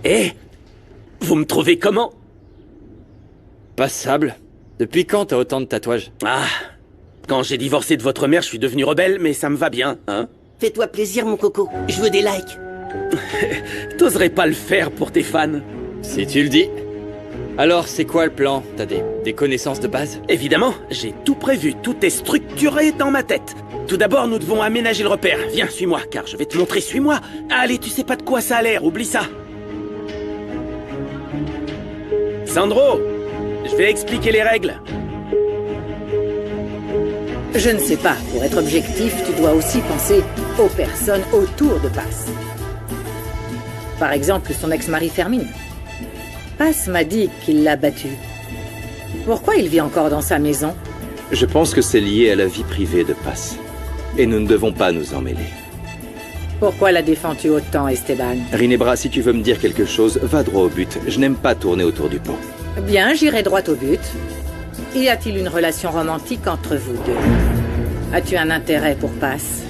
Eh, vous me trouvez comment? Passable. Depuis quand t'as autant de tatouages? Ah, quand j'ai divorcé de votre mère, je suis devenu rebelle, mais ça me va bien, hein? Fais-toi plaisir, mon coco. Je veux des likes. T'oserais pas le faire pour tes fans? Si tu le dis. Alors, c'est quoi le plan? T'as des connaissances de base? Évidemment, j'ai tout prévu, tout est structuré dans ma tête. Tout d'abord, nous devons aménager le repère. Viens, suis-moi, car je vais te montrer, suis-moi. Allez, tu sais pas de quoi ça a l'air, oublie ça. Sandro, je vais expliquer les règles. Je ne sais pas. Pour être objectif, tu dois aussi penser aux personnes autour de Paz. Par exemple, son ex-mari Fermine. Paz m'a dit qu'il l'a battu. Pourquoi il vit encore dans sa maison? Je pense que c'est lié à la vie privée de Paz. Et nous ne devons pas nous en mêler. Pourquoi la défends-tu autant, Esteban? Rinebra, si tu veux me dire quelque chose, va droit au but. Je n'aime pas tourner autour du pot. Bien, j'irai droit au but. Y a-t-il une relation romantique entre vous deux? As-tu un intérêt pour Paz?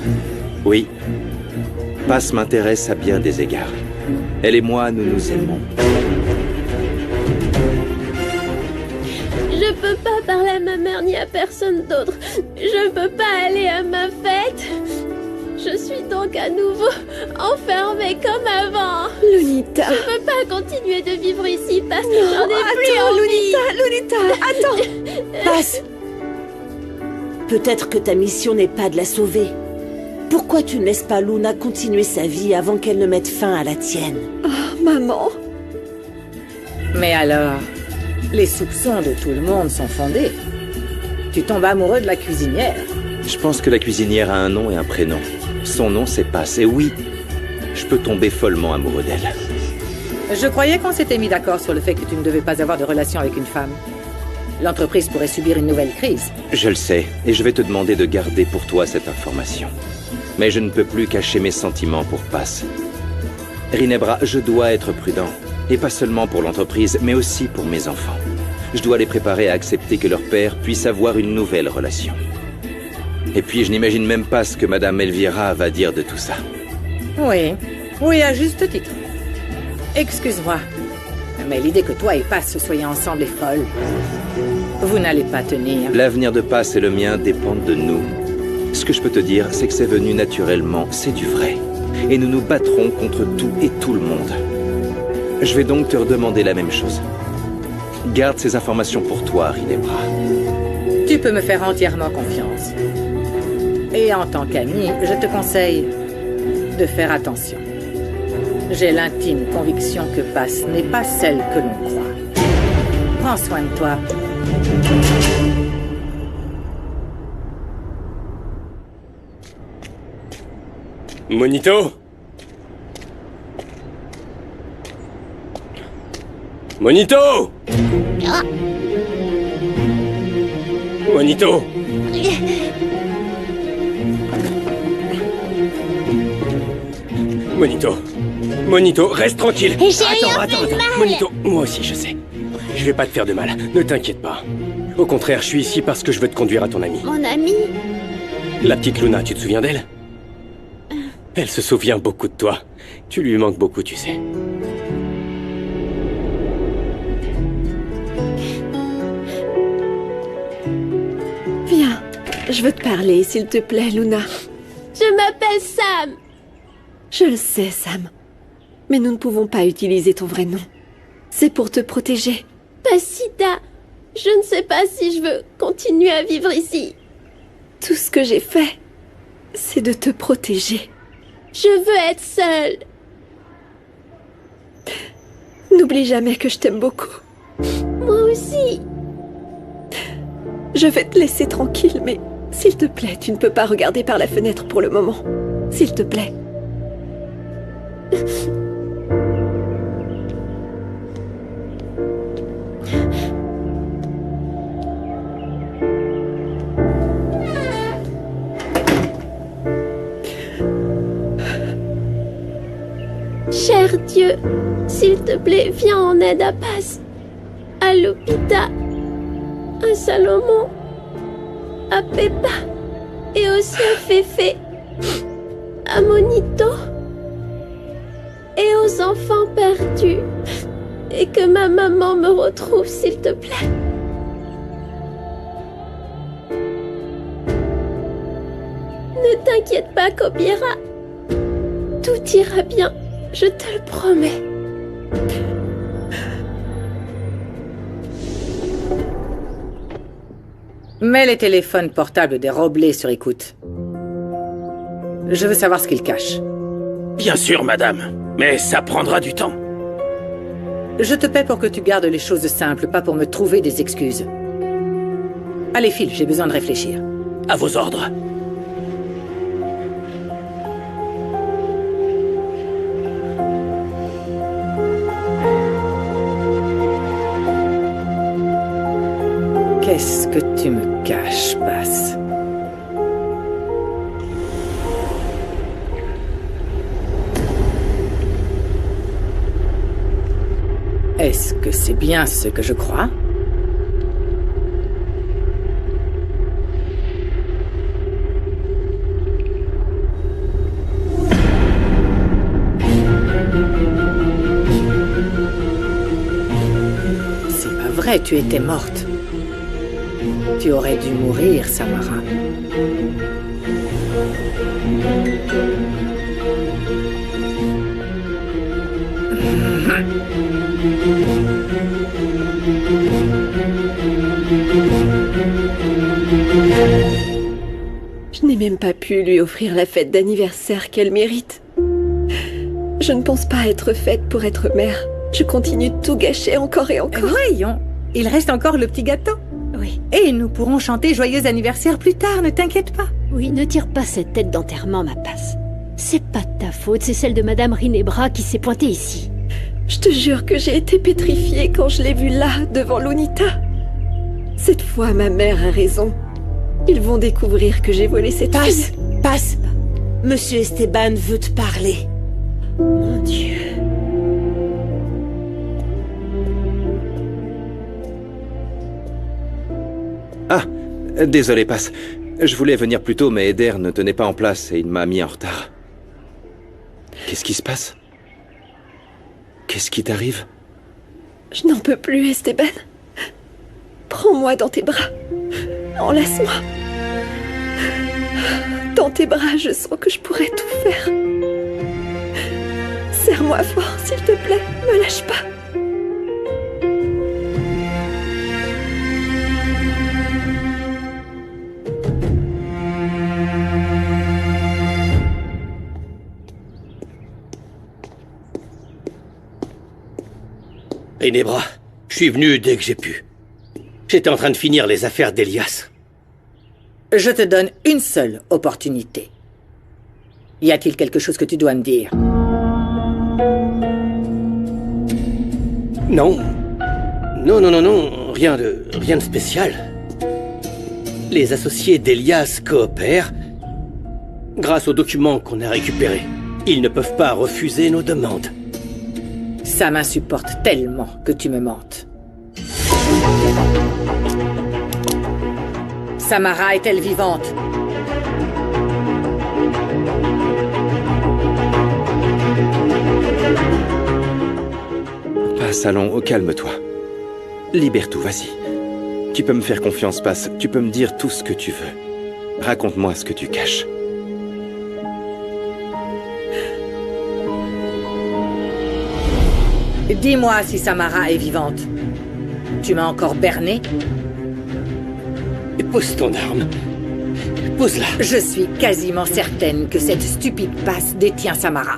Oui. Paz m'intéresse à bien des égards. Elle et moi, nous nous aimons. Je peux pas parler à ma mère ni à personne d'autre. Je peux pas aller à ma fête. Je suis donc à nouveau enfermée comme avant. Lunita. Je peux pas continuer de vivre ici parce que j'en ai plus envie. Lunita, attends. Passe. Peut-être que ta mission n'est pas de la sauver. Pourquoi tu ne laisses pas Luna continuer sa vie avant qu'elle ne mette fin à la tienne? Oh, maman. Mais alors, les soupçons de tout le monde sont fondés. Tu tombes amoureux de la cuisinière. Je pense que la cuisinière a un nom et un prénom. Son nom, c'est Paz. Et oui, je peux tomber follement amoureux d'elle. Je croyais qu'on s'était mis d'accord sur le fait que tu ne devais pas avoir de relation avec une femme. L'entreprise pourrait subir une nouvelle crise. Je le sais, et je vais te demander de garder pour toi cette information. Mais je ne peux plus cacher mes sentiments pour Paz. Rinebra, je dois être prudent. Et pas seulement pour l'entreprise, mais aussi pour mes enfants. Je dois les préparer à accepter que leur père puisse avoir une nouvelle relation. Et puis, je n'imagine même pas ce que Madame Elvira va dire de tout ça. Oui, à juste titre. Excuse-moi, mais l'idée que toi et Paz soyez ensemble est folle. Vous n'allez pas tenir. L'avenir de Paz et le mien dépendent de nous. Ce que je peux te dire, c'est que c'est venu naturellement, c'est du vrai. Et nous nous battrons contre tout et tout le monde. Je vais donc te redemander la même chose. Garde ces informations pour toi, Rinebra. Tu peux me faire entièrement confiance. Et en tant qu'ami, je te conseille de faire attention. J'ai l'intime conviction que Paz n'est pas celle que l'on croit. Prends soin de toi. Monito? Monito! Monito! Monito! Monito, reste tranquille! J'ai rien fait de mal. Monito, moi aussi je sais. Je vais pas te faire de mal, ne t'inquiète pas. Au contraire, je suis ici parce que je veux te conduire à ton ami. Mon ami? La petite Luna, tu te souviens d'elle? Elle se souvient beaucoup de toi. Tu lui manques beaucoup, tu sais. Viens, je veux te parler, s'il te plaît, Luna. Je m'appelle Sam. Je le sais, Sam. Mais nous ne pouvons pas utiliser ton vrai nom. C'est pour te protéger. Pasita, je ne sais pas si je veux continuer à vivre ici. Tout ce que j'ai fait, c'est de te protéger. Je veux être seule. N'oublie jamais que je t'aime beaucoup. Moi aussi. Je vais te laisser tranquille, mais s'il te plaît, tu ne peux pas regarder par la fenêtre pour le moment. S'il te plaît. Cher Dieu, s'il te plaît, viens en aide à Paz, à Lupita, à Salomon, à Peppa et aussi à Féfé, à Monito et aux nos enfants perdus. Et que ma maman me retrouve, s'il te plaît. Ne t'inquiète pas, Kobira. Tout ira bien, je te le promets. Mets les téléphones portables des Roblé sur écoute. Je veux savoir ce qu'ils cachent. Bien sûr, madame. Mais ça prendra du temps. Je te paie pour que tu gardes les choses simples, pas pour me trouver des excuses. Allez, file, j'ai besoin de réfléchir. À vos ordres. Qu'est-ce que tu me caches, Passe? Est-ce que c'est bien ce que je crois? C'est pas vrai, tu étais morte. Tu aurais dû mourir, Samara. Je n'ai même pas pu lui offrir la fête d'anniversaire qu'elle mérite. Je ne pense pas être faite pour être mère. Je continue de tout gâcher encore et encore. Voyons, il reste encore le petit gâteau. Oui. Et nous pourrons chanter joyeux anniversaire plus tard, ne t'inquiète pas. Oui, ne tire pas cette tête d'enterrement, ma Passe. C'est pas de ta faute, c'est celle de Madame Rinebra qui s'est pointée ici. Je te jure que j'ai été pétrifiée quand je l'ai vue là, devant Lunita. Cette fois, ma mère a raison. Ils vont découvrir que j'ai volé cette fille. Passe. Monsieur Esteban veut te parler. Mon Dieu. Ah, désolé, Passe. Je voulais venir plus tôt, mais Eder ne tenait pas en place et il m'a mis en retard. Qu'est-ce qui se passe? Qu'est-ce qui t'arrive? Je n'en peux plus, Esteban. Prends-moi dans tes bras. Enlace-moi. Dans tes bras, je sens que je pourrais tout faire. Serre-moi fort, s'il te plaît. Me lâche pas. Rinebra, je suis venu dès que j'ai pu. J'étais en train de finir les affaires d'Elias. Je te donne une seule opportunité. Y a-t-il quelque chose que tu dois me dire? Non. Non, rien de spécial. Les associés d'Elias coopèrent grâce aux documents qu'on a récupérés. Ils ne peuvent pas refuser nos demandes. Ça m'insupporte tellement que tu me mentes. Samara est-elle vivante? Passe, allons, calme-toi. Libère tout, vas-y. Tu peux me faire confiance, Passe. Tu peux me dire tout ce que tu veux. Raconte-moi ce que tu caches. Dis-moi si Samara est vivante. Tu m'as encore berné? Pose ton arme. Pose-la. Je suis quasiment certaine que cette stupide Passe détient Samara.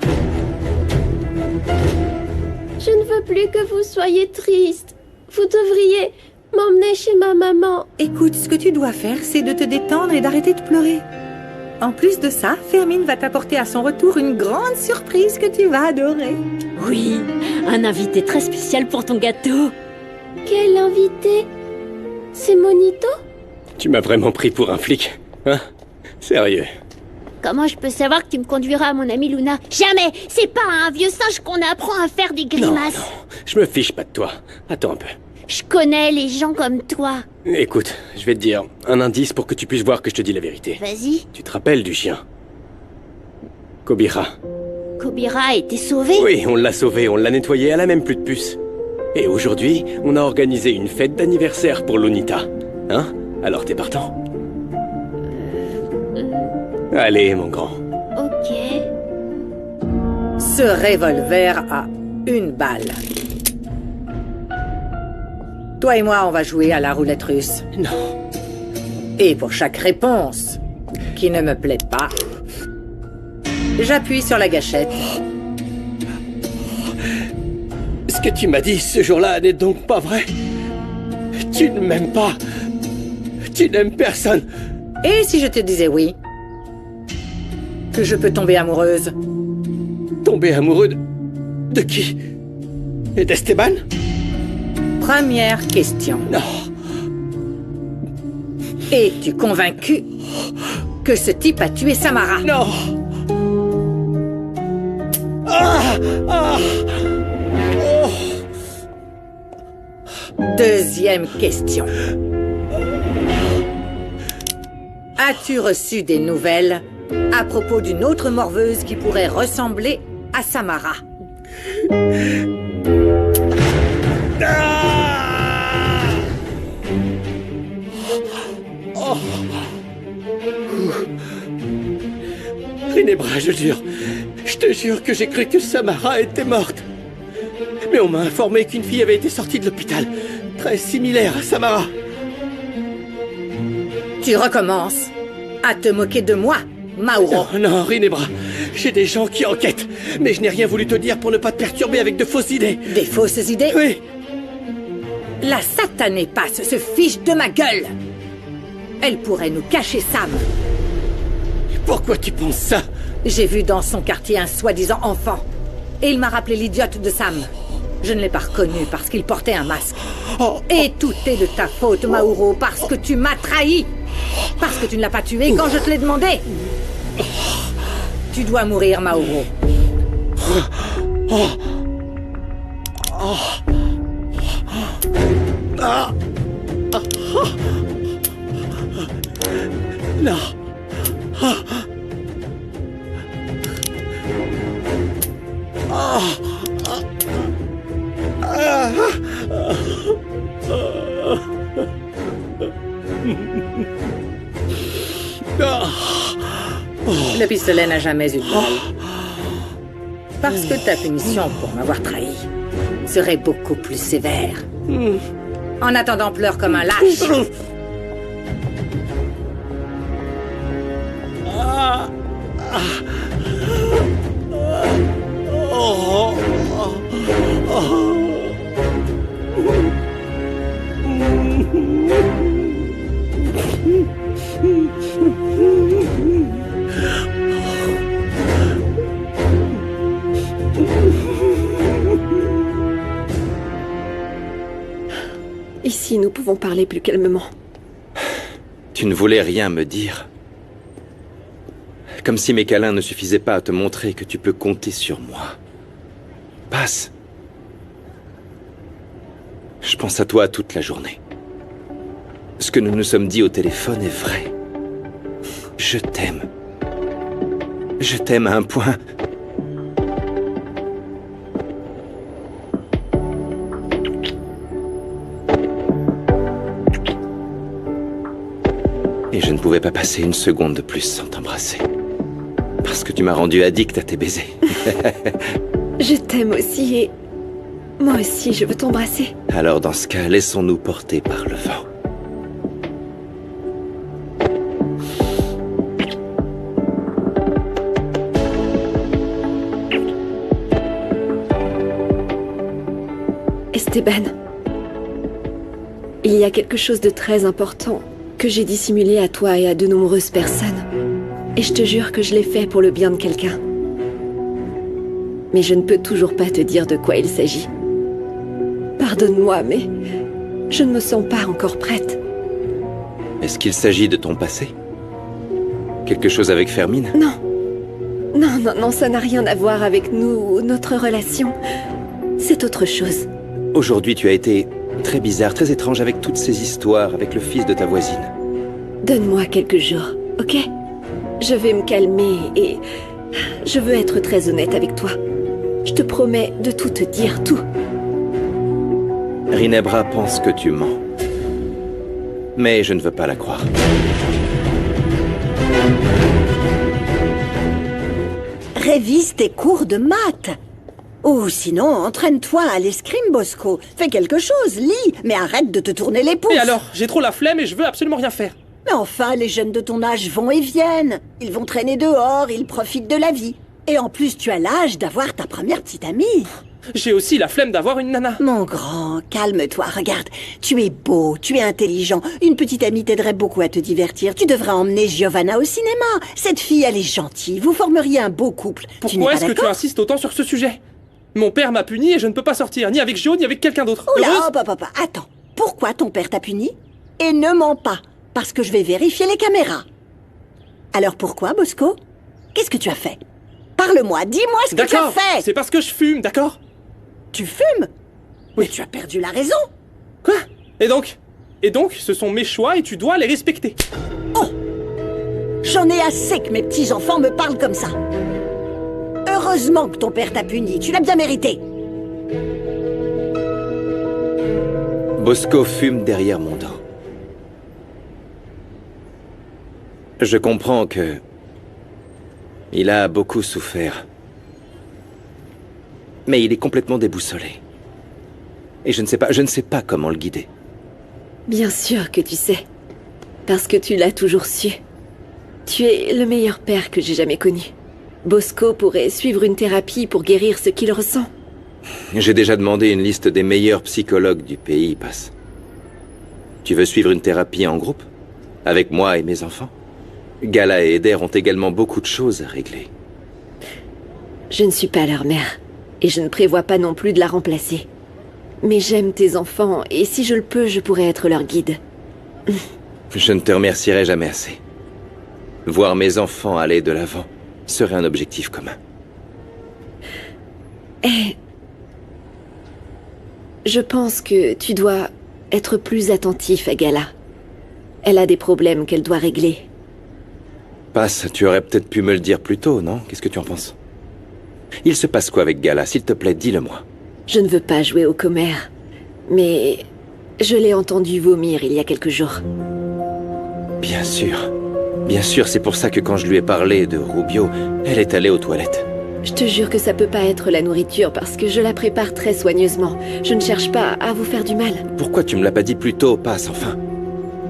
Je ne veux plus que vous soyez triste. Vous devriez m'emmener chez ma maman. Écoute, ce que tu dois faire, c'est de te détendre et d'arrêter de pleurer. En plus de ça, Fermine va t'apporter à son retour une grande surprise que tu vas adorer. Oui, un invité très spécial pour ton gâteau. Quel invité? C'est Monito? Tu m'as vraiment pris pour un flic, hein? Sérieux. Comment je peux savoir que tu me conduiras à mon amie Luna? Jamais! C'est pas à un vieux singe qu'on apprend à faire des grimaces. Non, je me fiche pas de toi. Attends un peu. Je connais les gens comme toi. Écoute, je vais te dire un indice pour que tu puisses voir que je te dis la vérité. Vas-y. Tu te rappelles du chien? Kobira. Kobira a été sauvée? Oui, on l'a sauvé, on l'a nettoyé, elle a même plus de puce. Et aujourd'hui, on a organisé une fête d'anniversaire pour Lunita. Hein? Alors t'es partant? Allez, mon grand. Ok. Ce revolver a une balle. Toi et moi, on va jouer à la roulette russe. Non. Et pour chaque réponse qui ne me plaît pas, j'appuie sur la gâchette. Ce que tu m'as dit ce jour-là n'est donc pas vrai? Tu ne m'aimes pas. Tu n'aimes personne. Et si je te disais oui? Que je peux tomber amoureuse? Tomber amoureux de qui? Et d'Esteban? Première question. Non. Es-tu convaincu que ce type a tué Samara? Non. Ah, ah. Oh. Deuxième question. As-tu reçu des nouvelles à propos d'une autre morveuse qui pourrait ressembler à Samara? Oh. Rinebra, je te jure que j'ai cru que Samara était morte. Mais on m'a informé qu'une fille avait été sortie de l'hôpital, très similaire à Samara. Tu recommences à te moquer de moi, Mauro. Non, Rinebra, j'ai des gens qui enquêtent, mais je n'ai rien voulu te dire pour ne pas te perturber avec de fausses idées. Des fausses idées? Oui. La satanée passe se fiche de ma gueule. Elle pourrait nous cacher Sam. Pourquoi tu penses ça? J'ai vu dans son quartier un soi-disant enfant. Et il m'a rappelé l'idiote de Sam. Je ne l'ai pas reconnu parce qu'il portait un masque. Et tout est de ta faute, Mauro, parce que tu m'as trahi. Parce que tu ne l'as pas tué quand je te l'ai demandé. Tu dois mourir, Mauro. Non. Le pistolet n'a jamais eu de balle. Parce que ta punition pour m'avoir trahi serait beaucoup plus sévère. En attendant, pleure comme un lâche. Ici, nous pouvons parler plus calmement. Tu ne voulais rien me dire. Comme si mes câlins ne suffisaient pas à te montrer que tu peux compter sur moi. Passe. Je pense à toi toute la journée. Ce que nous nous sommes dit au téléphone est vrai. Je t'aime. Je t'aime à un point... Et je ne pouvais pas passer une seconde de plus sans t'embrasser. Parce que tu m'as rendu addict à tes baisers. Je t'aime aussi et... moi aussi, je veux t'embrasser. Alors dans ce cas, laissons-nous porter par le vent. Esteban, il y a quelque chose de très important que j'ai dissimulé à toi et à de nombreuses personnes. Et je te jure que je l'ai fait pour le bien de quelqu'un. Mais je ne peux toujours pas te dire de quoi il s'agit. Pardonne-moi, mais je ne me sens pas encore prête. Est-ce qu'il s'agit de ton passé? Quelque chose avec Fermine? Non. Non, non, non, ça n'a rien à voir avec nous ou notre relation. C'est autre chose. Aujourd'hui, tu as été très bizarre, très étrange avec toutes ces histoires avec le fils de ta voisine. Donne-moi quelques jours, ok? Je vais me calmer et Je veux être très honnête avec toi. Je te promets de tout te dire, tout. Rinebra pense que tu mens. Mais je ne veux pas la croire. Révise tes cours de maths. Ou sinon, entraîne-toi à l'escrime, Bosco. Fais quelque chose, lis, mais arrête de te tourner les pouces. Et alors, j'ai trop la flemme et je veux absolument rien faire. Mais enfin, les jeunes de ton âge vont et viennent. Ils vont traîner dehors, ils profitent de la vie. Et en plus, tu as l'âge d'avoir ta première petite amie. J'ai aussi la flemme d'avoir une nana. Mon grand, calme-toi, regarde. Tu es beau, tu es intelligent. Une petite amie t'aiderait beaucoup à te divertir. Tu devrais emmener Giovanna au cinéma. Cette fille, elle est gentille. Vous formeriez un beau couple. Pourquoi est-ce que tu insistes autant sur ce sujet? Mon père m'a puni et je ne peux pas sortir, ni avec Gio, ni avec quelqu'un d'autre. Oula, hop. Attends. Pourquoi ton père t'a puni? Et ne mens pas, parce que je vais vérifier les caméras. Alors pourquoi, Bosco? Qu'est-ce que tu as fait? Parle-moi, dis-moi ce que tu as fait. C'est parce que je fume, d'accord? Tu fumes? Oui. Mais tu as perdu la raison. Quoi? Et donc, ce sont mes choix et tu dois les respecter. Oh! J'en ai assez que mes petits-enfants me parlent comme ça. Heureusement que ton père t'a puni, tu l'as bien mérité. Bosco fume derrière mon dos. Je comprends que... il a beaucoup souffert. Mais il est complètement déboussolé. Et je ne sais pas comment le guider. Bien sûr que tu sais. Parce que tu l'as toujours su. Tu es le meilleur père que j'ai jamais connu. Bosco pourrait suivre une thérapie pour guérir ce qu'il ressent. J'ai déjà demandé une liste des meilleurs psychologues du pays, Passe. Tu veux suivre une thérapie en groupe? Avec moi et mes enfants? Gala et Eder ont également beaucoup de choses à régler. Je ne suis pas leur mère. Et je ne prévois pas non plus de la remplacer. Mais j'aime tes enfants, et si je le peux, je pourrais être leur guide. Je ne te remercierai jamais assez. Voir mes enfants aller de l'avant serait un objectif commun. Eh... je pense que tu dois être plus attentif à Gala. Elle a des problèmes qu'elle doit régler. Passe, tu aurais peut-être pu me le dire plus tôt, non? Qu'est-ce que tu en penses? Il se passe quoi avec Gala? S'il te plaît, dis-le-moi. Je ne veux pas jouer au commère, mais je l'ai entendu vomir il y a quelques jours. Bien sûr, c'est pour ça que quand je lui ai parlé de Rubio, elle est allée aux toilettes. Je te jure que ça peut pas être la nourriture parce que je la prépare très soigneusement. Je ne cherche pas à vous faire du mal. Pourquoi tu me l'as pas dit plus tôt, Passe, enfin?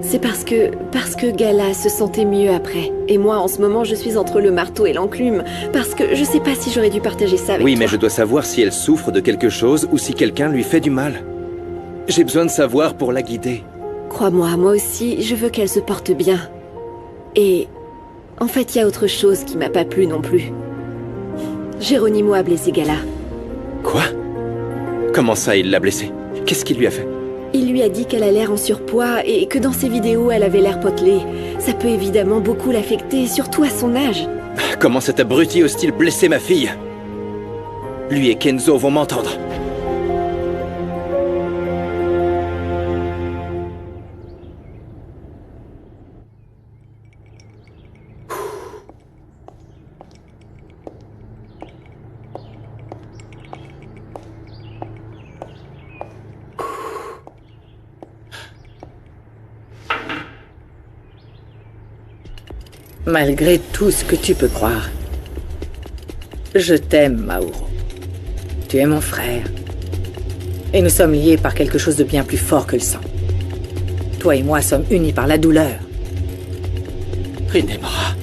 C'est parce que Gala se sentait mieux après. Et moi, en ce moment, je suis entre le marteau et l'enclume. Parce que je sais pas si j'aurais dû partager ça avec toi. Oui, mais je dois savoir si elle souffre de quelque chose ou si quelqu'un lui fait du mal. J'ai besoin de savoir pour la guider. Crois-moi, moi aussi, je veux qu'elle se porte bien. Et... en fait, il y a autre chose qui m'a pas plu non plus. Geronimo a blessé Gala. Quoi? Comment ça, il l'a blessée? Qu'est-ce qu'il lui a fait? Il lui a dit qu'elle a l'air en surpoids et que dans ses vidéos, elle avait l'air potelée. Ça peut évidemment beaucoup l'affecter, surtout à son âge. Comment cet abruti ose-t-il blesser ma fille? Lui et Kenzo vont m'entendre. Malgré tout ce que tu peux croire, je t'aime, Mauro. Tu es mon frère. Et nous sommes liés par quelque chose de bien plus fort que le sang. Toi et moi sommes unis par la douleur. Rinebra.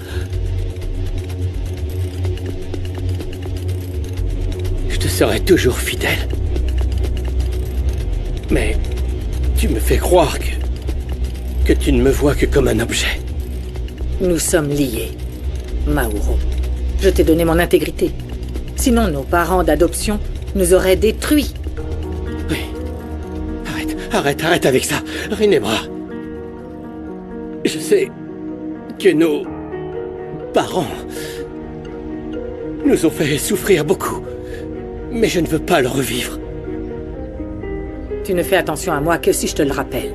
Je te serai toujours fidèle. Mais tu me fais croire que tu ne me vois que comme un objet. Nous sommes liés, Mauro. Je t'ai donné mon intégrité. Sinon, nos parents d'adoption nous auraient détruits. Oui. Arrête avec ça, Rinebra. Je sais que nos parents nous ont fait souffrir beaucoup. Mais je ne veux pas le revivre. Tu ne fais attention à moi que si je te le rappelle.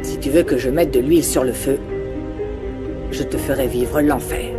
Si tu veux que je mette de l'huile sur le feu, je te ferai vivre l'enfer.